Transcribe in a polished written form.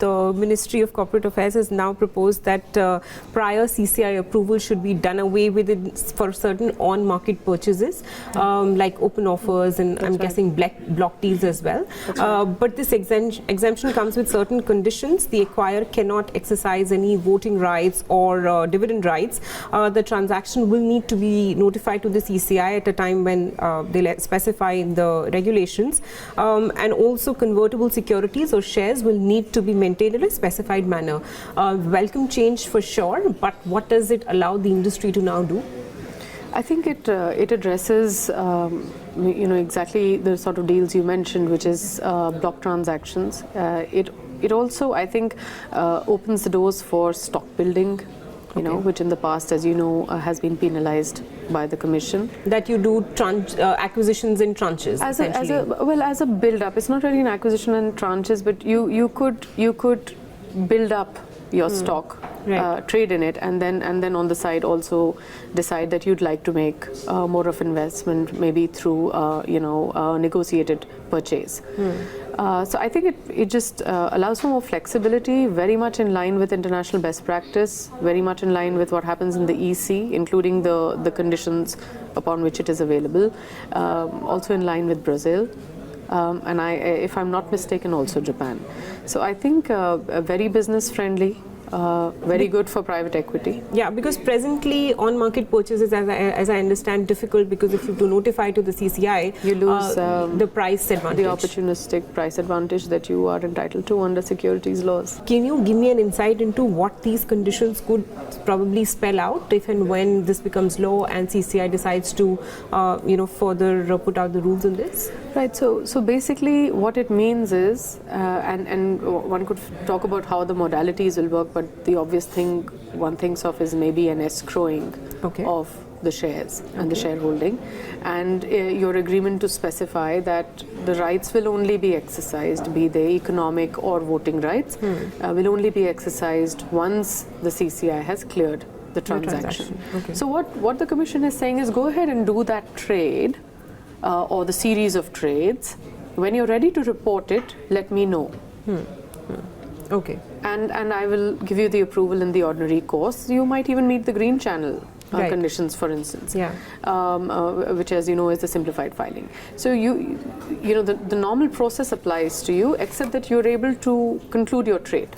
the Ministry of Corporate Affairs has now proposed that prior CCI approval should be done away with it for certain on-market purchases, like open offers and I'm guessing block deals as well. But this exemption comes with certain conditions. The acquirer cannot exercise any voting rights or dividend rights. The transaction will need to be notified to the CCI at a time when they specify in the regulations, and also convertible securities or shares will need to be maintained in a specified manner. Welcome change for sure, but what does it allow the industry to now do? I think it addresses exactly the sort of deals you mentioned, which is block transactions. It also, I think, opens the doors for stock building, which in the past, as you know, has been penalized by the Commission. That you do acquisitions in tranches, as a build-up. It's not really an acquisition in tranches, but you could build up your stock, trade in it, and then on the side also decide that you'd like to make more of investment, maybe through a negotiated purchase. So I think it just allows for more flexibility, very much in line with international best practice, very much in line with what happens in the EC, including the conditions upon which it is available, also in line with Brazil. And if I'm not mistaken, also Japan. So I think very business friendly, very good for private equity. Yeah, because presently on-market purchases, as I understand, difficult because if you do notify to the CCI, you lose the price advantage. The opportunistic price advantage that you are entitled to under securities laws. Can you give me an insight into what these conditions could probably spell out if and when this becomes law and CCI decides to, further put out the rules on this? Right. So basically, what it means is, and one could talk about how the modalities will work, but the obvious thing one thinks of is maybe an escrowing of the shares and the shareholding, and your agreement to specify that the rights will only be exercised, be they economic or voting rights, will only be exercised once the CCI has cleared the transaction. So what the Commission is saying is, go ahead and do that trade or the series of trades. When you're ready to report it, let me know. Okay. And I will give you the approval in the ordinary course. You might even meet the green channel conditions, for instance, which, as you know, is the simplified filing. So the normal process applies to you, except that you're able to conclude your trade.